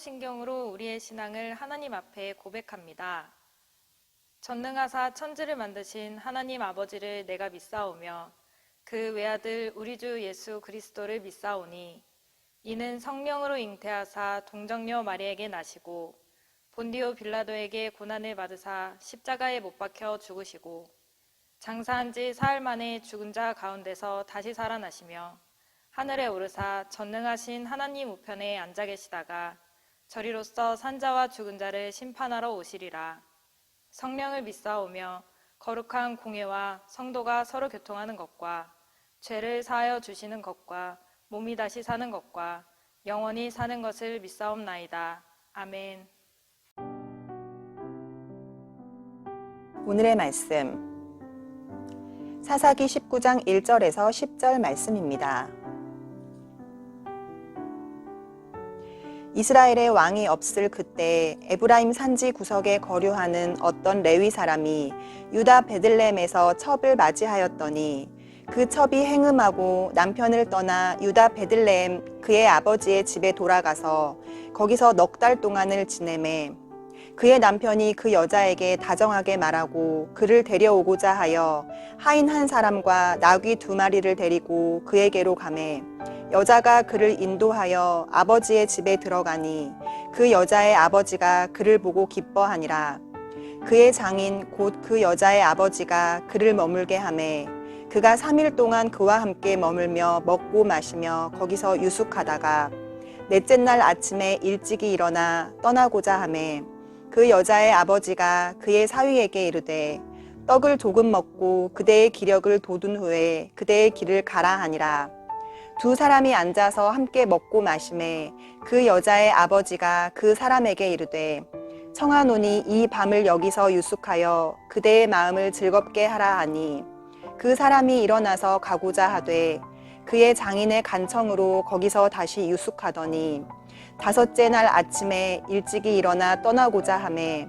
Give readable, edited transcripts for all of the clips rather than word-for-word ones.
사도신경으로 우리의 신앙을 하나님 앞에 고백합니다. 전능하사 천지를 만드신 하나님 아버지를 내가 믿사오며 그 외아들 우리 주 예수 그리스도를 믿사오니 이는 성령으로 잉태하사 동정녀 마리에게 나시고 본디오 빌라도에게 고난을 받으사 십자가에 못 박혀 죽으시고 장사한 지 사흘 만에 죽은 자 가운데서 다시 살아나시며 하늘에 오르사 전능하신 하나님 우편에 앉아 계시다가 저리로서 산자와 죽은 자를 심판하러 오시리라. 성령을 믿사오며 거룩한 공회와 성도가 서로 교통하는 것과 죄를 사하여 주시는 것과 몸이 다시 사는 것과 영원히 사는 것을 믿사옵나이다. 아멘. 오늘의 말씀 사사기 19장 1절에서 10절 말씀입니다. 이스라엘의 왕이 없을 그때 에브라임 산지 구석에 거류하는 어떤 레위 사람이 유다 베들레헴에서 첩을 맞이하였더니 그 첩이 행음하고 남편을 떠나 유다 베들레헴 그의 아버지의 집에 돌아가서 거기서 넉 달 동안을 지내매 그의 남편이 그 여자에게 다정하게 말하고 그를 데려오고자 하여 하인 한 사람과 나귀 2마리를 데리고 그에게로 가매 여자가 그를 인도하여 아버지의 집에 들어가니 그 여자의 아버지가 그를 보고 기뻐하니라. 그의 장인 곧 그 여자의 아버지가 그를 머물게 하매 그가 3일 동안 그와 함께 머물며 먹고 마시며 거기서 유숙하다가 넷째 날 아침에 일찍이 일어나 떠나고자 하매 그 여자의 아버지가 그의 사위에게 이르되 떡을 조금 먹고 그대의 기력을 돋운 후에 그대의 길을 가라 하니라. 2 사람이 앉아서 함께 먹고 마시매 그 여자의 아버지가 그 사람에게 이르되 청하노니 이 밤을 여기서 유숙하여 그대의 마음을 즐겁게 하라 하니 그 사람이 일어나서 가고자 하되 그의 장인의 간청으로 거기서 다시 유숙하더니 5째 날 아침에 일찍이 일어나 떠나고자 하매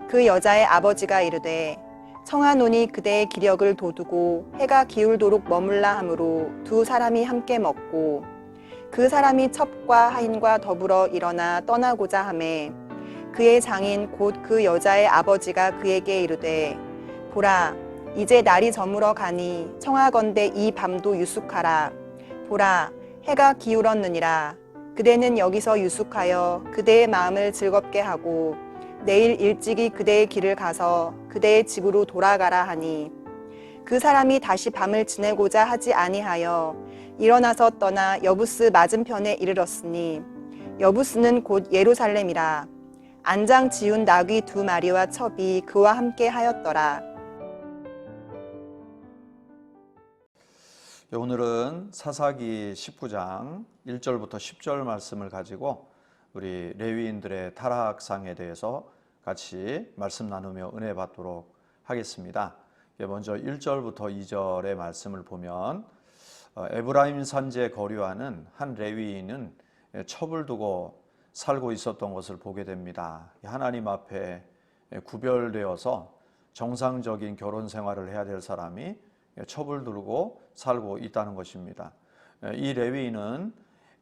그 여자의 아버지가 이르되 청하노니 그대의 기력을 돋우고 해가 기울도록 머물라 하므로 2 사람이 함께 먹고 그 사람이 첩과 하인과 더불어 일어나 떠나고자 하매 그의 장인 곧 그 여자의 아버지가 그에게 이르되 보라 이제 날이 저물어 가니 청하건대 이 밤도 유숙하라. 보라 해가 기울었느니라. 그대는 여기서 유숙하여 그대의 마음을 즐겁게 하고 내일 일찍이 그대의 길을 가서 그대의 집으로 돌아가라 하니 그 사람이 다시 밤을 지내고자 하지 아니하여 일어나서 떠나 여부스 맞은편에 이르렀으니 여부스는 곧 예루살렘이라. 안장 지운 나귀 2마리와 첩이 그와 함께 하였더라. 오늘은 사사기 19장 1절부터 10절 말씀을 가지고 우리 레위인들의 타락상에 대해서 같이 말씀 나누며 은혜 받도록 하겠습니다. 먼저 1절부터 2절의 말씀을 보면 에브라임 산지에 거류하는 한 레위인은 첩을 두고 살고 있었던 것을 보게 됩니다. 하나님 앞에 구별되어서 정상적인 결혼 생활을 해야 될 사람이 첩을 두고 살고 있다는 것입니다. 이 레위인은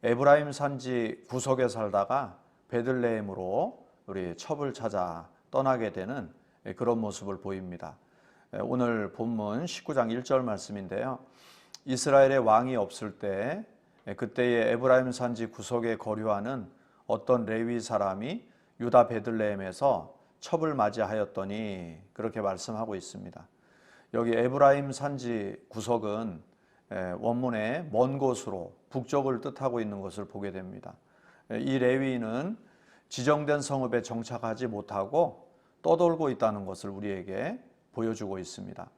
에브라임 산지 구석에 살다가 베들레헴으로 우리 첩을 찾아 떠나게 되는 그런 모습을 보입니다. 오늘 본문 19장 1절 말씀인데요. 이스라엘의 왕이 없을 때 그때의 에브라임 산지 구석에 거류하는 어떤 레위 사람이 유다 베들레헴에서 첩을 맞이하였더니 그렇게 말씀하고 있습니다. 여기 에브라임 산지 구석은 원문에 먼 곳으로 북쪽을 뜻하고 있는 것을 보게 됩니다. 이 레위인은 지정된 성읍에 정착하지 못하고 떠돌고 있다는 것을 우리에게 보여주고 있습니다.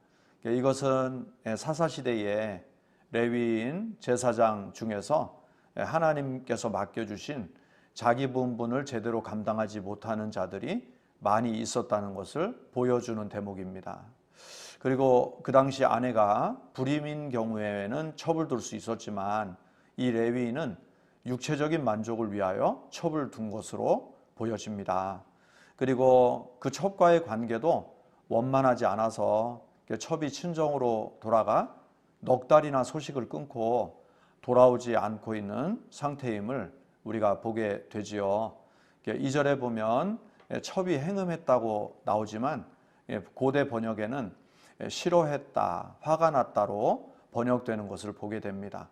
이것은 사사시대의 레위인 제사장 중에서 하나님께서 맡겨주신 자기 분분을 제대로 감당하지 못하는 자들이 많이 있었다는 것을 보여주는 대목입니다. 그리고 그 당시 아내가 불임인 경우에는 첩을 둘 수 있었지만 이 레위인은 육체적인 만족을 위하여 첩을 둔 것으로 보여집니다. 그리고 그 첩과의 관계도 원만하지 않아서 첩이 친정으로 돌아가 넉 달이나 소식을 끊고 돌아오지 않고 있는 상태임을 우리가 보게 되지요. 2절에 보면 첩이 행음했다고 나오지만 고대 번역에는 싫어했다, 화가 났다로 번역되는 것을 보게 됩니다.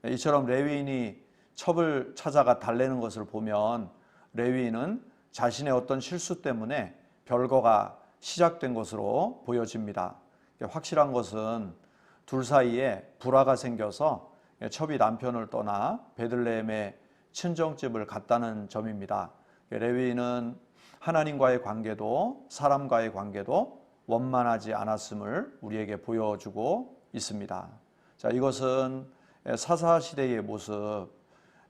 이처럼 레위인이 첩을 찾아가 달래는 것을 보면 레위인은 자신의 어떤 실수 때문에 별거가 시작된 것으로 보여집니다. 확실한 것은 둘 사이에 불화가 생겨서 첩이 남편을 떠나 베들레헴의 친정집을 갔다는 점입니다. 레위인은 하나님과의 관계도 사람과의 관계도 원만하지 않았음을 우리에게 보여주고 있습니다. 자, 이것은 사사시대의 모습,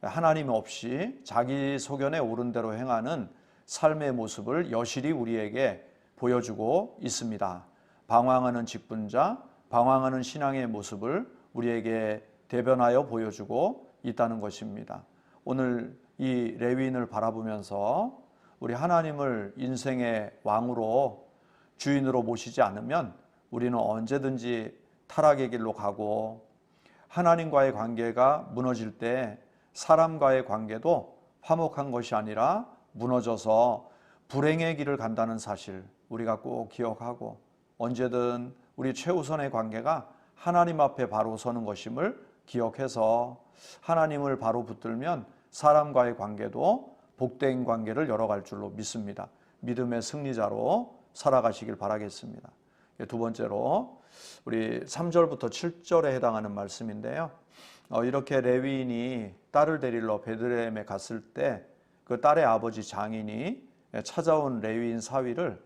하나님 없이 자기 소견에 오른 대로 행하는 삶의 모습을 여실히 우리에게 보여주고 있습니다. 방황하는 직분자, 방황하는 신앙의 모습을 우리에게 대변하여 보여주고 있다는 것입니다. 오늘 이 레위인을 바라보면서 우리 하나님을 인생의 왕으로 주인으로 모시지 않으면 우리는 언제든지 타락의 길로 가고 하나님과의 관계가 무너질 때 사람과의 관계도 화목한 것이 아니라 무너져서 불행의 길을 간다는 사실 우리가 꼭 기억하고 언제든 우리 최우선의 관계가 하나님 앞에 바로 서는 것임을 기억해서 하나님을 바로 붙들면 사람과의 관계도 복된 관계를 열어갈 줄로 믿습니다. 믿음의 승리자로 살아가시길 바라겠습니다. 두 번째로 우리 3절부터 7절에 해당하는 말씀인데요. 이렇게 레위인이 딸을 데리러 베들레헴에 갔을 때 그 딸의 아버지 장인이 찾아온 레위인 사위를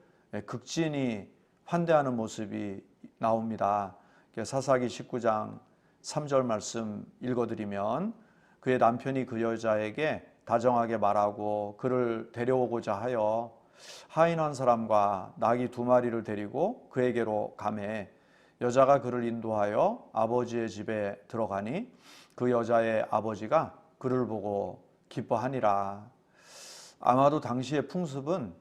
극진히 환대하는 모습이 나옵니다. 사사기 19장 3절 말씀 읽어드리면 그의 남편이 그 여자에게 다정하게 말하고 그를 데려오고자 하여 하인 한 사람과 나귀 2마리를 데리고 그에게로 가매 여자가 그를 인도하여 아버지의 집에 들어가니 그 여자의 아버지가 그를 보고 기뻐하니라. 아마도 당시의 풍습은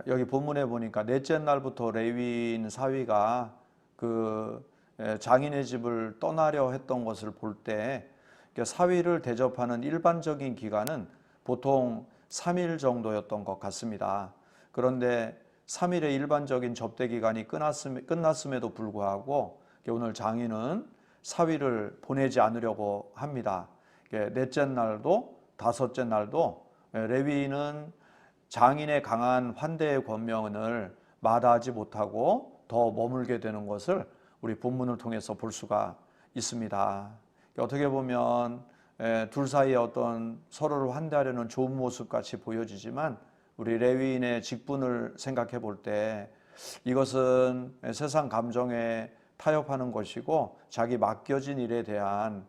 여기 본문에 보니까 넷째 날부터 레위인 사위가 그 장인의 집을 떠나려 했던 것을 볼 때 사위를 대접하는 일반적인 기간은 보통 3일 정도였던 것 같습니다. 그런데 3일의 일반적인 접대 기간이 끝났음에도 불구하고 오늘 장인은 사위를 보내지 않으려고 합니다. 넷째 날도 다섯째 날도 레위인은 장인의 강한 환대의 권면을 마다하지 못하고 더 머물게 되는 것을 우리 본문을 통해서 볼 수가 있습니다. 어떻게 보면 둘 사이에 어떤 서로를 환대하려는 좋은 모습 같이 보여지지만 우리 레위인의 직분을 생각해 볼 때 이것은 세상 감정에 타협하는 것이고 자기 맡겨진 일에 대한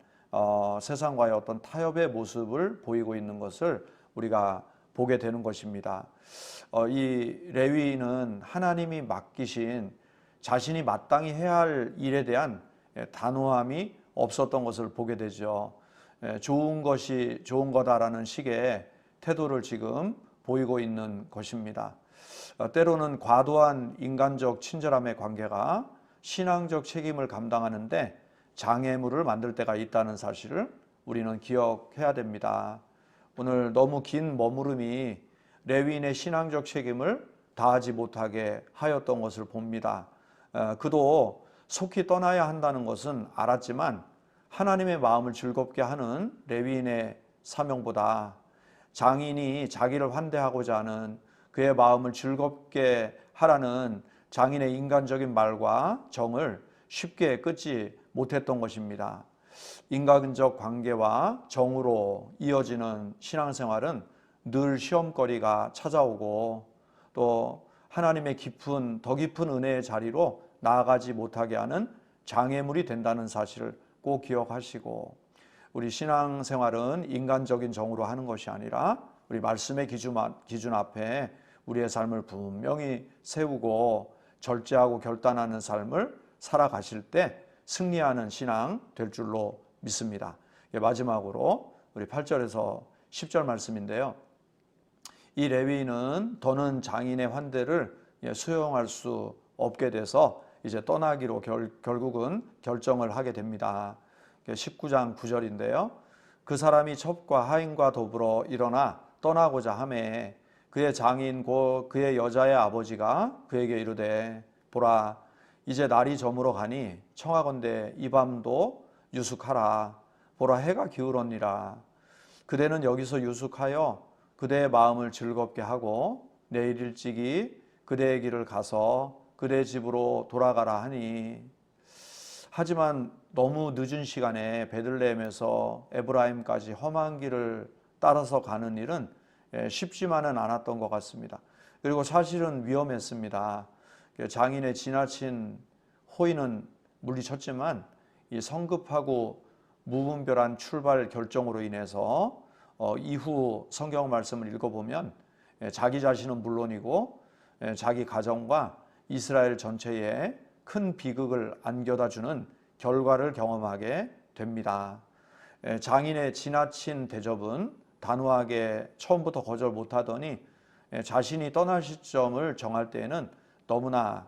세상과의 어떤 타협의 모습을 보이고 있는 것을 우리가 보게 되는 것입니다. 이 레위인은 하나님이 맡기신 자신이 마땅히 해야 할 일에 대한 단호함이 없었던 것을 보게 되죠. 좋은 것이 좋은 거다라는 식의 태도를 지금 보이고 있는 것입니다. 때로는 과도한 인간적 친절함의 관계가 신앙적 책임을 감당하는데 장애물을 만들 때가 있다는 사실을 우리는 기억해야 됩니다. 오늘 너무 긴 머무름이 레위인의 신앙적 책임을 다하지 못하게 하였던 것을 봅니다. 그도 속히 떠나야 한다는 것은 알았지만 하나님의 마음을 즐겁게 하는 레위인의 사명보다 장인이 자기를 환대하고자 하는 그의 마음을 즐겁게 하라는 장인의 인간적인 말과 정을 쉽게 끊지 못했던 것입니다. 인간적 관계와 정으로 이어지는 신앙생활은 늘 시험거리가 찾아오고 또 하나님의 더 깊은 은혜의 자리로 나아가지 못하게 하는 장애물이 된다는 사실을 꼭 기억하시고 우리 신앙생활은 인간적인 정으로 하는 것이 아니라 우리 말씀의 기준 앞에 우리의 삶을 분명히 세우고 절제하고 결단하는 삶을 살아가실 때 승리하는 신앙 될 줄로 믿습니다. 마지막으로 우리 8절에서 10절 말씀인데요. 이 레위인은 더는 장인의 환대를 수용할 수 없게 돼서 이제 떠나기로 결국은 결정을 하게 됩니다. 19장 9절인데요. 그 사람이 첩과 하인과 더불어 일어나 떠나고자 하매 그의 장인 곧 그의 여자의 아버지가 그에게 이르되 보라 이제 날이 저물어 가니 청하건대 이 밤도 유숙하라. 보라 해가 기울었니라. 그대는 여기서 유숙하여 그대의 마음을 즐겁게 하고 내일 일찍이 그대의 길을 가서 그대의 집으로 돌아가라 하니, 하지만 너무 늦은 시간에 베들레헴에서 에브라임까지 험한 길을 따라서 가는 일은 쉽지만은 않았던 것 같습니다. 그리고 사실은 위험했습니다. 장인의 지나친 호의는 물리쳤지만 이 성급하고 무분별한 출발 결정으로 인해서 이후 성경 말씀을 읽어보면 자기 자신은 물론이고 자기 가정과 이스라엘 전체에 큰 비극을 안겨다주는 결과를 경험하게 됩니다. 장인의 지나친 대접은 단호하게 처음부터 거절 못하더니 자신이 떠날 시점을 정할 때에는 너무나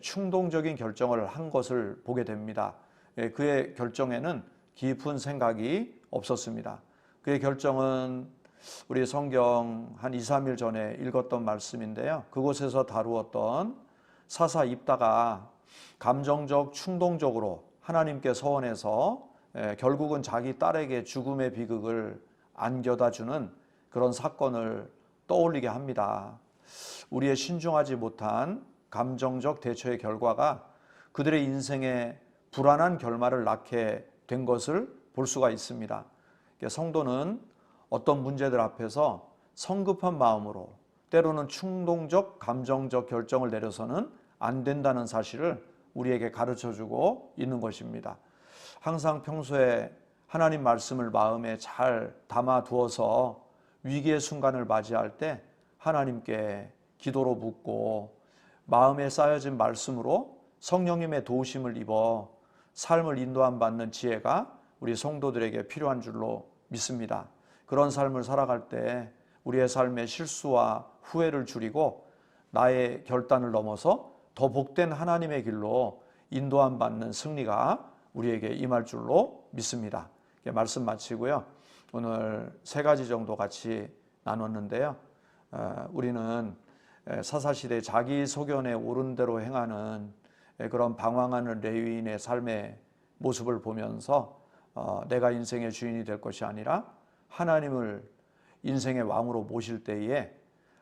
충동적인 결정을 한 것을 보게 됩니다. 그의 결정에는 깊은 생각이 없었습니다. 그의 결정은 우리 성경 한 2, 3일 전에 읽었던 말씀인데요. 그곳에서 다루었던 사사 입다가 감정적 충동적으로 하나님께 서원해서 결국은 자기 딸에게 죽음의 비극을 안겨다 주는 그런 사건을 떠올리게 합니다. 우리의 신중하지 못한 감정적 대처의 결과가 그들의 인생에 불안한 결말을 낳게 된 것을 볼 수가 있습니다. 성도는 어떤 문제들 앞에서 성급한 마음으로 때로는 충동적 감정적 결정을 내려서는 안 된다는 사실을 우리에게 가르쳐주고 있는 것입니다. 항상 평소에 하나님 말씀을 마음에 잘 담아두어서 위기의 순간을 맞이할 때 하나님께 기도로 묻고 마음에 쌓여진 말씀으로 성령님의 도우심을 입어 삶을 인도함 받는 지혜가 우리 성도들에게 필요한 줄로 믿습니다. 그런 삶을 살아갈 때 우리의 삶의 실수와 후회를 줄이고 나의 결단을 넘어서 더 복된 하나님의 길로 인도함 받는 승리가 우리에게 임할 줄로 믿습니다. 말씀 마치고요. 오늘 3가지 정도 같이 나눴는데요. 우리는 사사시대 자기 소견에 옳은 대로 행하는 그런 방황하는 레위인의 삶의 모습을 보면서 내가 인생의 주인이 될 것이 아니라 하나님을 인생의 왕으로 모실 때에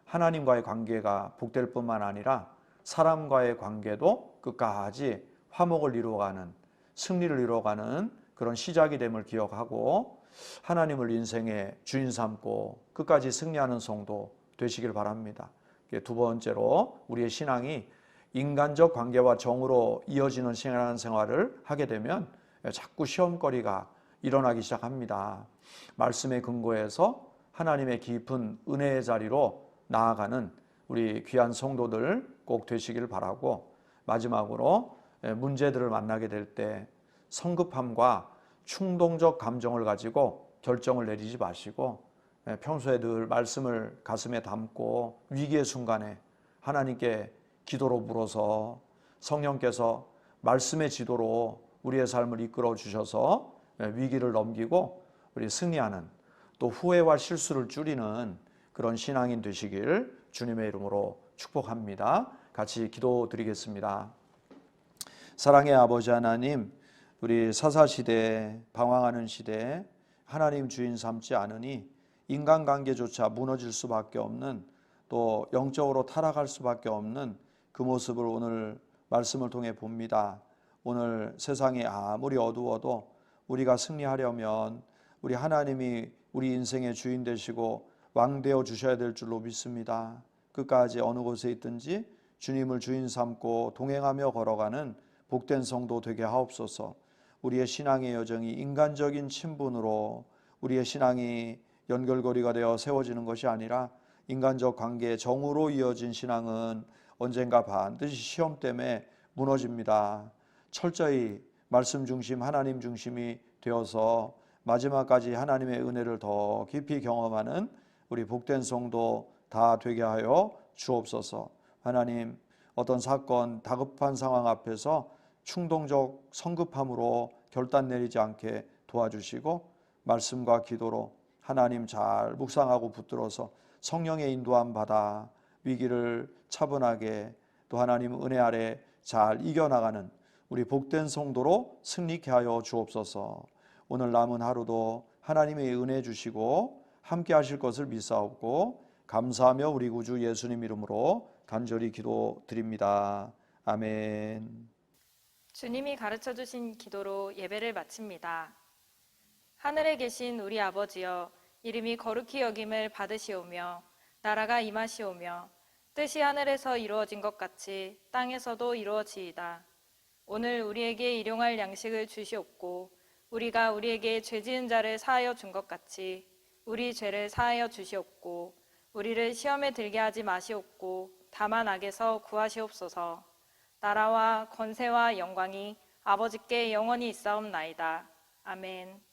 하나님과의 관계가 복될 뿐만 아니라 사람과의 관계도 끝까지 화목을 이루어가는, 승리를 이루어가는 그런 시작이 됨을 기억하고 하나님을 인생의 주인 삼고 끝까지 승리하는 성도 되시길 바랍니다. 2번째로 우리의 신앙이 인간적 관계와 정으로 이어지는 신앙생활을 하게 되면 자꾸 시험거리가 일어나기 시작합니다. 말씀의 근거에서 하나님의 깊은 은혜의 자리로 나아가는 우리 귀한 성도들 꼭 되시길 바라고, 마지막으로 문제들을 만나게 될 때 성급함과 충동적 감정을 가지고 결정을 내리지 마시고 평소에 늘 말씀을 가슴에 담고 위기의 순간에 하나님께 기도로 물어서 성령께서 말씀의 지도로 우리의 삶을 이끌어 주셔서 위기를 넘기고 우리 승리하는, 또 후회와 실수를 줄이는 그런 신앙인 되시길 주님의 이름으로 축복합니다. 같이 기도드리겠습니다. 사랑의 아버지 하나님, 우리 사사시대, 방황하는 시대에 하나님 주인 삼지 않으니 인간관계조차 무너질 수밖에 없는, 또 영적으로 타락할 수밖에 없는 그 모습을 오늘 말씀을 통해 봅니다. 오늘 세상이 아무리 어두워도 우리가 승리하려면 우리 하나님이 우리 인생의 주인 되시고 왕 되어 주셔야 될 줄로 믿습니다. 끝까지 어느 곳에 있든지 주님을 주인 삼고 동행하며 걸어가는 복된 성도 되게 하옵소서. 우리의 신앙의 여정이 인간적인 친분으로 우리의 신앙이 연결고리가 되어 세워지는 것이 아니라 인간적 관계의 정으로 이어진 신앙은 언젠가 반드시 시험 때문에 무너집니다. 철저히 말씀 중심, 하나님 중심이 되어서 마지막까지 하나님의 은혜를 더 깊이 경험하는 우리 복된 성도 다 되게 하여 주옵소서. 하나님, 어떤 사건, 다급한 상황 앞에서 충동적 성급함으로 결단 내리지 않게 도와주시고 말씀과 기도로 하나님 잘 묵상하고 붙들어서 성령의 인도함 받아 위기를 차분하게 또 하나님 은혜 아래 잘 이겨나가는 우리 복된 성도로 승리케 하여 주옵소서. 오늘 남은 하루도 하나님의 은혜 주시고 함께 하실 것을 믿사옵고 감사하며 우리 구주 예수님 이름으로 간절히 기도드립니다. 아멘. 주님이 가르쳐 주신 기도로 예배를 마칩니다. 하늘에 계신 우리 아버지여, 이름이 거룩히 여김을 받으시오며 나라가 임하시오며 뜻이 하늘에서 이루어진 것 같이 땅에서도 이루어지이다. 오늘 우리에게 일용할 양식을 주시옵고 우리가 우리에게 죄 지은 자를 사하여 준 것 같이 우리 죄를 사하여 주시옵고 우리를 시험에 들게 하지 마시옵고 다만 악에서 구하시옵소서. 나라와 권세와 영광이 아버지께 영원히 있사옵나이다. 아멘.